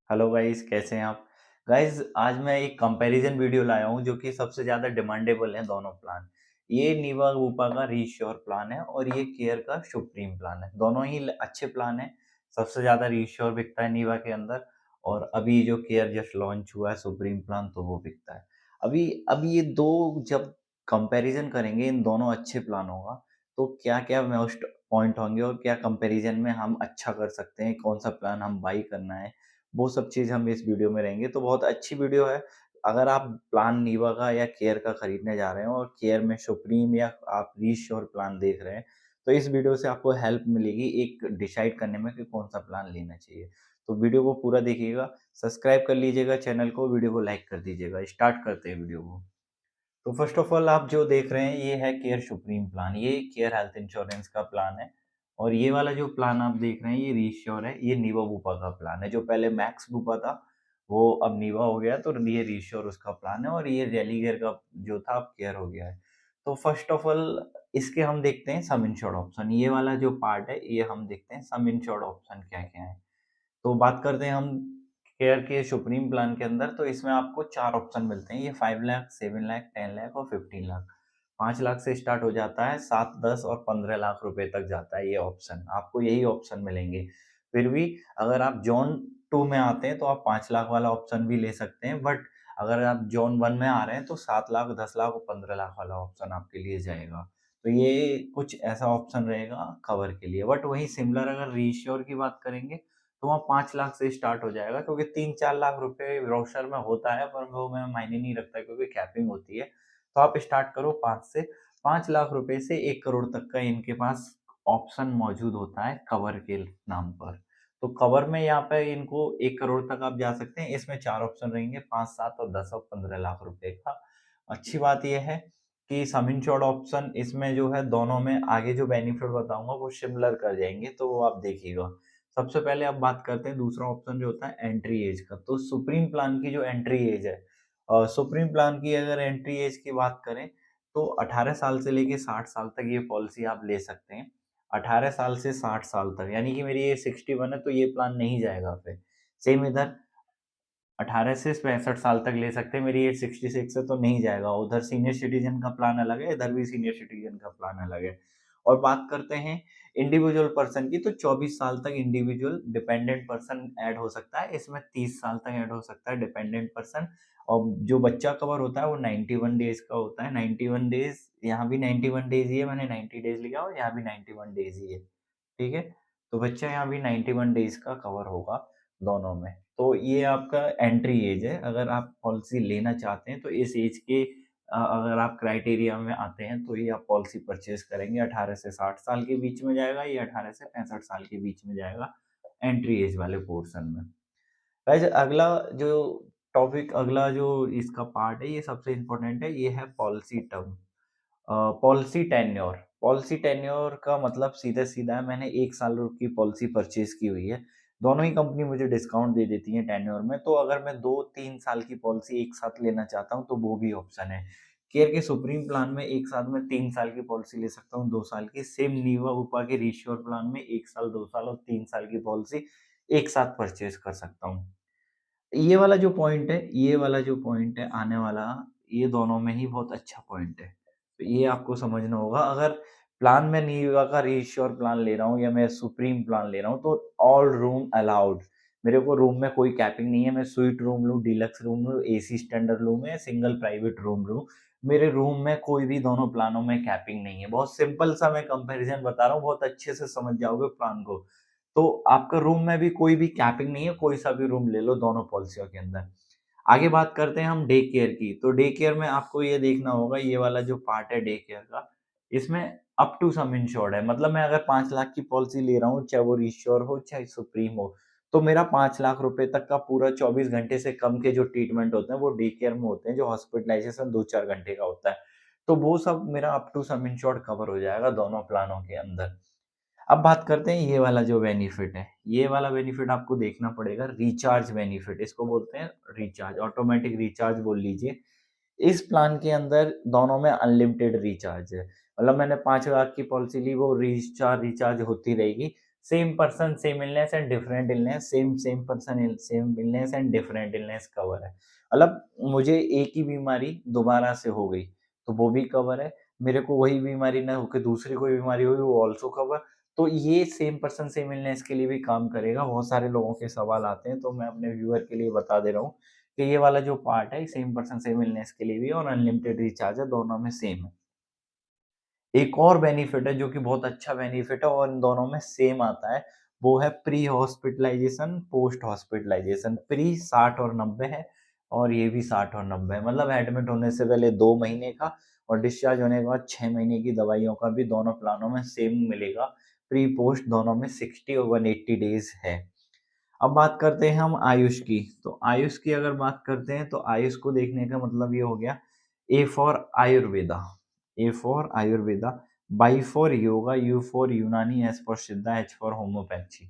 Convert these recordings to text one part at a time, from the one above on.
Hello guys, कैसे हैं आप? गाइस, आज मैं एक कंपैरिजन वीडियो लाया हूँ जो कि सबसे ज़्यादा डिमांडेबल हैं दोनों प्लान। ये निवा वूपा का रीश्योर प्लान है और ये केयर का सुप्रीम प्लान है। दोनों ही अच्छे प्लान हैं। सबसे ज़्यादा रीश्योर बिकता है निवा के अंदर और अभी जो केयर जस्ट लॉन्च हुआ है सुप्रीम प्लान तो वो बिकता है। अब ये 2 जब कंपैरिजन करेंगे इन दोनों अच्छे प्लानों का, तो क्या-क्या मोस्ट पॉइंट होंगे और क्या कंपैरिजन में हम अच्छा कर सकते हैं, कौन-सा प्लान हम बाय करना है, वो सब चीज़ हम इस वीडियो में रहेंगे, तो बहुत अच्छी वीडियो है। अगर आप प्लान नीवा का या केयर का खरीदने जा रहे हो और केयर में सुप्रीम या आप रीश्योर प्लान देख रहे हैं, तो इस वीडियो से आपको हेल्प मिलेगी एक डिसाइड करने में कि कौन-सा प्लान लेना चाहिए। तो वीडियो को पूरा देखिएगा, सब्सक्राइब कर लीजिएगा चैनल को, वीडियो को लाइक कर दीजिएगा। स्टार्ट करते हैं वीडियो को। तो फर्स्ट ऑफ ऑल आप जो देख रहे हैं ये है केयर सुप्रीम प्लान। ये केयर हेल्थ इंश्योरेंस का प्लान है और ये वाला जो प्लान आप देख रहे हैं ये रीश्योर है। ये नीवा बुपा का प्लान है। जो पहले मैक्स बुपा था वो अब नीवा हो गया, तो ये रीश्योर उसका प्लान है और ये रेलिगेयर का जो था अब केयर हो गया है। तो फर्स्ट ऑफ ऑल इसके हम देखते हैं सम इंश्योर्ड ऑप्शन। ये वाला जो पार्ट है ये हम देखते हैं सम इंश्योर्ड ऑप्शन क्या क्या है। तो बात करते हैं हम केयर के सुप्रीम प्लान के अंदर, तो इसमें आपको 4 ऑप्शन मिलते हैं। ये 5 लाख, 7 लाख, 10 लाख और 15 लाख। 5 लाख से स्टार्ट हो जाता है, 7, 10 और 15 लाख रुपए तक जाता है ये ऑप्शन। आपको यही ऑप्शन मिलेंगे। फिर भी अगर आप ज़ोन 2 में आते हैं तो आप 5 लाख वाला ऑप्शन भी ले सकते हैं, बट अगर आप ज़ोन 1 में आ रहे हैं तो 7 लाख, 10 लाख और 15 लाख वाला ऑप्शन आपके लिए जाएगा। तो ये कुछ ऐसा ऑप्शन रहेगा कवर के लिए। बट वहीं सिमिलर अगर रीश्योर की बात करेंगे तो वहाँ 5 लाख से स्टार्ट हो जाएगा, क्योंकि 3-4 लाख रुपए ब्रोशर में होता है पर वो में मायने नहीं रखता क्योंकि कैपिंग होती है। तो आप स्टार्ट करो 5 से, 5 लाख रुपए से 1 करोड़ तक का इनके पास ऑप्शन मौजूद होता है कवर के नाम पर। तो कवर में यहाँ पे इनको 1 करोड़ तक आप जा सकते हैं। इसमें 4 ऑप्शन रहेंगे, 5, 7 और 10 और 15 लाख रुपए का। अच्छी बात ये है कि सम इंश्योर्ड ऑप्शन इसमें जो है दोनों में आगे जो बेनिफिट बताऊँगा वो सिमिलर कर जाएँगे, तो वो आप देखिएगा। सबसे पहले अब बात करते हैं दूसरा ऑप्शन जो होता है एंट्री एज का। तो सुप्रीम प्लान की जो एंट्री एज है, सुप्रीम प्लान की अगर एंट्री एज की बात करें तो 18 साल से लेके 60 साल तक ये पॉलिसी आप ले सकते हैं। 18 साल से 60 साल तक, यानी कि मेरी एज 61 है तो ये प्लान नहीं जाएगा फिर। सेम इधर 18 से 65 साल तक ले सकते हैं, मेरी एज 66 है तो नहीं जाएगा। उधर सीनियर सिटीज़न का प्लान अलग है, इधर भी सीनियर सिटीज़न का प्लान अलग है। और बात करते हैं इंडिविजुअल पर्सन की, तो 24 साल तक इंडिविजुअल डिपेंडेंट पर्सन ऐड हो सकता है। इसमें 30 साल तक ऐड हो सकता है डिपेंडेंट पर्सन। और जो बच्चा कवर होता है वो 91 डेज़ का होता है। 91 डेज़, यहाँ भी 91 डेज़ ही है, मैंने 90 डेज़ लिखा और यहाँ भी 91 डेज़ ही है। ठीक है? तो बच्चा यहाँ भी 91 डेज़ का कवर होगा दोनों में। तो ये आपका एंट्री एज है। अगर आप पॉलिसी लेना चाहते हैं तो इस एज के अगर आप क्राइटेरिया में आते हैं तो ये आप पॉलिसी परचेज़ करेंगे। 18 से 60 साल के बीच में जाएगा, ये 18 से 65 साल के बीच में जाएगा एंट्री एज वाले पोर्शन में। वैसे अगला जो टॉपिक, अगला जो इसका पार्ट है, ये सबसे इम्पोर्टेंट है, ये है policy term. Policy tenure. Policy tenure का मतलब सीधा-सीधा है, मैंने 1 साल की पॉलिसी परचेज़ की हुई है। दोनों ही कंपनी मुझे डिस्काउंट दे देती है टेन्योर में, तो अगर मैं 2-3 साल की पॉलिसी एक साथ लेना चाहता हूँ, तो वो भी ऑप्शन है। केयर के सुप्रीम प्लान में एक साथ मैं 3 साल की पॉलिसी ले सकता हूँ, 2 साल की। सेम नीवा-बुपा के रीश्योर प्लान में 1 साल, 2 साल और 3 साल की पॉलिसी एक साथ परचेज़ कर सकता हूँ। ये वाला जो पॉइंट है, ये वाला जो पॉइंट है आने वाला, ये दोनों में ही बहुत अच्छा पॉइंट है। तो ये आपको समझना होगा। अगर प्लान में नीवा का रीश्योर प्लान ले रहा हूँ या मैं सुप्रीम प्लान ले रहा हूँ तो ऑल रूम अलाउड। मेरे को रूम में कोई कैपिंग नहीं है, मैं स्वीट रूम लूँ, डीलक्स रूम लूँ, एसी स्टैंडर्ड रूम है, सिंगल प्राइवेट रूम लूँ। मेरे रूम में कोई भी दोनों प्लानों में कैपिंग नहीं है। बहुत सिंपल सा मैं कंपैरिज़न बता रहा हूँ, बहुत अच्छे से समझ जाओगे प्लान को। तो आपका रूम में भी कोई भी कैपिंग नहीं है, कोई सा भी रूम ले लो दोनों पॉलिसियों के अंदर। आगे बात करते हैं हम डे केयर की, तो डे केयर में आपको ये देखना होगा, ये वाला जो पार्ट है डे केयर का, इसमें अप टू सम इंश्योर्ड है। मतलब मैं अगर 5 लाख की पॉलिसी ले रहा हूँ, चाहे वो रीश्योर हो, चाहे सुप्रीम हो, तो मेरा 5 लाख रुपए तक का पूरा 24 घंटे से कम के जो ट्रीटमेंट होते हैं, वो डे केयर में होते हैं, जो हॉस्पिटलाइज़ेशन 2-4 घंटे का होता है। तो वो सब मेरा up to sum insured cover हो जाएगा दोनों प्लानों के अंदर। अब बात करते हैं ये वाला जो बेनिफिट है, ये वाला बेनिफिट आपको देखना पड़ेगा, रिचार्ज बेनिफिट इसको बोलते हैं, रिचार्ज, ऑटोमेटिक रिचार्ज बोल लीजिए। इस प्लान के अंदर दोनों में अनलिमिटेड रिचार्ज है। मतलब मैंने 5 लाख की पॉलिसी ली, वो रिचार्ज रिचार्ज होती रहेगी। Same person same illness and different illness, same same person same illness and different illness cover है। मतलब मुझे एक ही बीमारी दोबारा से हो गई, तो वो भी कवर है। मेरे को वही बीमारी ना होके दूसरी कोई बीमारी हुई, वो ऑल्सो कवर। तो ये सेम पर्सन सेम इलनेस के लिए भी काम करेगा। बहुत सारे लोगों के सवाल आते हैं, तो मैं अपने व्यूअर के लिए बता दे रहा हूँ कि ये वाला जो पार्ट है, सेम पर्सन सेम इलनेस के लिए भी और अनलिमिटेड रिचार्ज है, दोनों में सेम है। एक और बेनिफिट है जो कि बहुत अच्छा बेनिफिट है और इन दोनों में सेम आता है, वो है pre hospitalisation, post hospitalisation. Pre 60 और 90 है और ये भी 60 और 90 है। मतलब एडमिट होने से पहले 2 महीने का और डिस्चार्ज होने के बाद 6 महीने की दवाइयों का भी दोनों प्लानों में सेम मिलेगा। प्री पोस्ट दोनों में 60 और 180 डेज़ है। अब बात करते हैं हम आयुष की। तो आयुष की अगर बात करते हैं तो आयुष को देखने का मतलब ये हो गया, A for Ayurveda, A for Ayurveda, Y for yoga, U for Unani, S for Siddha, H for homeopathy.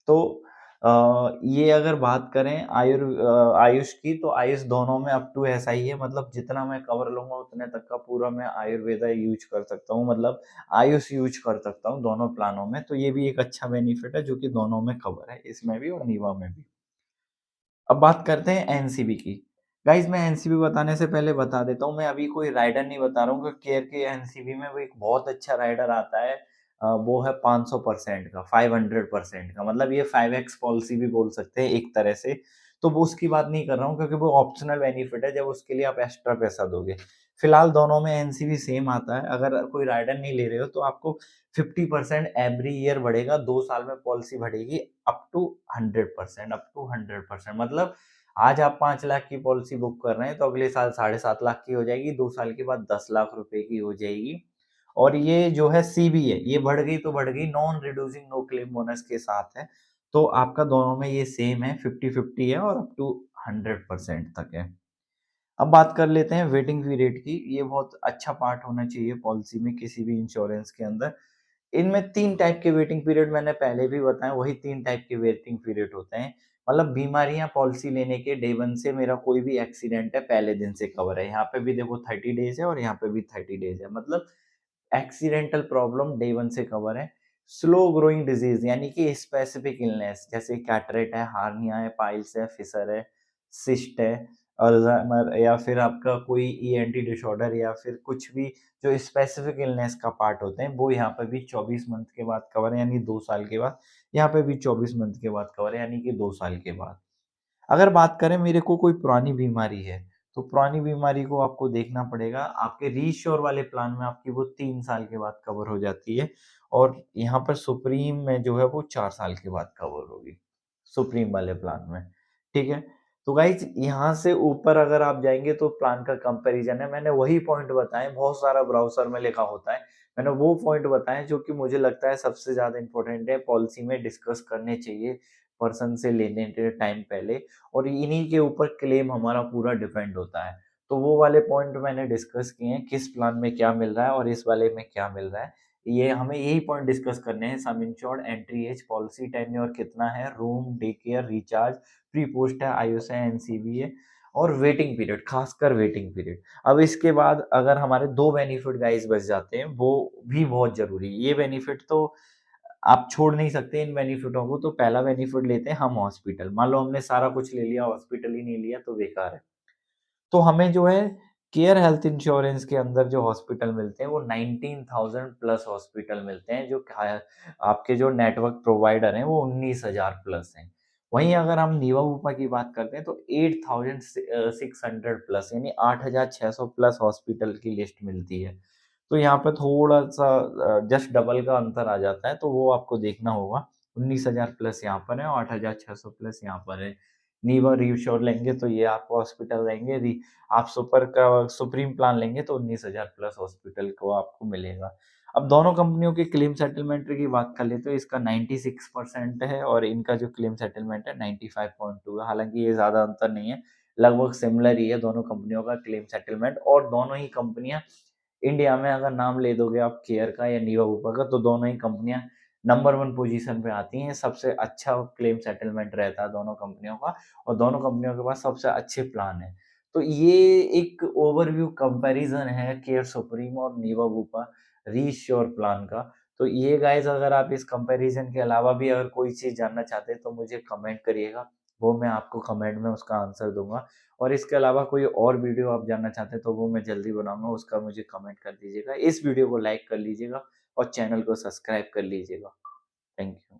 तो ये अगर बात करें आयुष की, तो आयुष दोनों में अप टू ऐसा ही है। मतलब जितना मैं कवर लूँगा उतने तक का पूरा मैं आयुर्वेदा यूज़ कर सकता हूँ, मतलब आयुष यूज़ कर सकता हूँ दोनों प्लानों में। तो ये भी एक अच्छा बेनिफिट है जो कि दोनों में कवर है, इसमें भी और नीवा में भी। अब बात करते हैं एनसीबी की। गाइज़ मैं एनसीबी बताने से पहले बता देता हूँ, मैं अभी कोई राइडर नहीं बता रहा हूँ क्योंकि केयर के एनसीबी में वो एक बहुत अच्छा राइडर आता है, वो है 500% का, 500% का, मतलब ये 5x पॉलिसी भी बोल सकते हैं एक तरह से। तो वो उसकी बात नहीं कर रहा हूँ क्योंकि वो ऑप्शनल बेनिफिट है, जब उसके लिए आप एक्स्ट्रा पैसा दोगे। फिलहाल दोनों में एनसीबी सेम आता है। अगर कोई राइडर नहीं ले रहे हो तो आपको 50% एवरी ईयर बढ़ेगा, 2 साल में पॉलिसी बढ़ेगी अप टू 100%, अप टू 100%। मतलब आज आप 5 लाख की पॉलिसी बुक कर रहे हैं तो अगले साल 7.5 लाख की हो जाएगी, 2 साल के बाद 10 लाख रुपए की हो जाएगी। और ये जो है सीबी है, ये बढ़ गई तो बढ़ गई, non reducing no claim bonus के साथ है। तो आपका दोनों में ये सेम है, 50-50 है और अप टू 100% तक है। अब बात कर लेते हैं वेटिंग पीरियड की। ये बहुत अच्छा पार्ट होना चाहिए पॉलिसी में, किसी भी इंश्योरेंस के अंदर। इनमें 3 टाइप के वेटिंग पीरियड मैंने पहले भी बताए, वही 3 टाइप के वेटिंग पीरियड होते हैं। मतलब बीमारियाँ पॉलिसी लेने के डे 1 से, मेरा कोई भी एक्सीडेंट है पहले दिन से कवर है। यहाँ पे भी देखो 30 डेज़ है और यहाँ पे भी 30 डेज़ है। मतलब एक्सीडेंटल प्रॉब्लम डे 1 से कवर है। स्लो ग्रोइंग डिजीज़ यानी कि स्पेसिफिक इलनेस जैसे कैटरेक्ट है, हार्निया है, पाइल्स है, फिशर है, सिस्ट है, अल्ज़ाइमर या फिर आपका कोई ईएनटी डिसऑर्डर या फिर कुछ भी जो स्पेसिफिक इलनेस का पार्ट होते हैं, वो यहाँ पे भी 24 मंथ के बाद कवर है, यानी 2 साल के बाद। यहाँ पे भी 24 मंथ के बाद कवर है, यानी कि 2 साल के बाद। अगर बात करें मेरे को कोई पुरानी बीमारी है, तो पुरानी बीमारी को आपको देखना पड़ेगा। आपके रीश्योर वाले प्लान में आपकी वो 3 साल के बाद कवर हो जाती है और यहाँ पर सुप्रीम में जो है वो 4 साल के बाद कवर होगी, सुप्रीम वाले प्लान में, ठीक है? तो गाइज़ यहाँ से ऊपर अगर आप जाएँगे तो प्लान का कंपैरिज़न है। मैंने वही पॉइंट बताए, बहुत सारा ब्राउज़र में लिखा होता है। मैंने वो पॉइंट बताए जो कि मुझे लगता है सबसे ज़्यादा इम्पोर्टेंट है, पॉलिसी में डिस्कस करने चाहिए पर्सन से लेने के टाइम पहले, और इन्हीं के ऊपर क्लेम हमारा पूरा डिपेंड होता है। तो वो वाले पॉइंट मैंने डिस्कस किए हैं, किस प्लान में क्या मिल रहा है और इस वाले में क्या मिल रहा है। ये हमें यही पॉइंट डिस्कस करने हैं, sum insured, entry age, policy tenure कितना है, room, day care, recharge, pre post है, आयुष है, एनसीबी है और वेटिंग पीरियड, खासकर वेटिंग पीरियड। अब इसके बाद अगर हमारे 2 बेनिफिट गाइस बच जाते हैं, वो भी बहुत ज़रूरी है। ये बेनिफिट तो आप छोड़ नहीं सकते इन बेनिफिटों को। तो पहला बेनिफिट लेते हैं हम हॉस्पिटल। मान लो हमने सारा कुछ ले लिया, हॉस्पिटल ही नहीं लिया तो बेकार है। तो हमें जो है केयर हेल्थ इंश्योरेंस के अंदर जो हॉस्पिटल मिलते हैं वो 19,000 प्लस हॉस्पिटल मिलते हैं, जो आपके जो नेटवर्क प्रोवाइडर हैं वो 19,000 प्लस हैं। वहीं अगर हम नीवा-बूपा की बात करते हैं तो 8,600 प्लस यानी 8,600 प्लस हॉस्पिटल की लिस्ट मिलती है। तो यहाँ पे थोड़ा-सा जस्ट डबल का अंतर आ जाता है, तो वो आपको देखना होगा। 19,000 प्लस यहाँ पर है और 8,600 प्लस यहाँ पर है। नीवा रिएश्योर लेंगे तो ये आपको हॉस्पिटल देंगे, री आप सुपर का सुप्रीम प्लान लेंगे तो 19,000 प्लस हॉस्पिटल को आपको मिलेगा। अब दोनों कंपनियों के क्लेम सेटलमेंट की बात कर लें तो इसका 96% है और इनका जो क्लेम सेटलमेंट है 95.2 है। हालाँकि ये ज़्यादा अंतर नहीं है, लगभग सिमिलर ही है दोनों कंपनियों का क्लेम सेटलमेंट, और दोनों ही कंपनियाँ इंडिया में अगर नाम ले दोगे आप केयर का या नीवा-बूपा का, तो दोनों ही कंपनियाँ नंबर 1 पोज़ीशन पे आती हैं। सबसे अच्छा क्लेम सेटलमेंट रहता है दोनों कंपनियों का और दोनों कंपनियों के पास सबसे अच्छे प्लान हैं। तो ये एक ओवरव्यू कंपैरिज़न है केयर सुप्रीम और नीवा-बूपा रीश्योर प्लान का। तो ये गाइस अगर आप इस कंपैरिजन के अलावा भी अगर कोई चीज़ जानना चाहते हैं तो मुझे कमेंट करिएगा, वो मैं आपको कमेंट में उसका आंसर दूँगा। और इसके अलावा कोई और वीडियो आप जानना चाहते हैं तो वो मैं जल्दी बनाऊँगा, उसका मुझे कमेंट कर दीजिएगा। इस वीडियो को लाइक कर लीजिएगा और चैनल को सब्सक्राइब कर लीजिएगा। Thank you.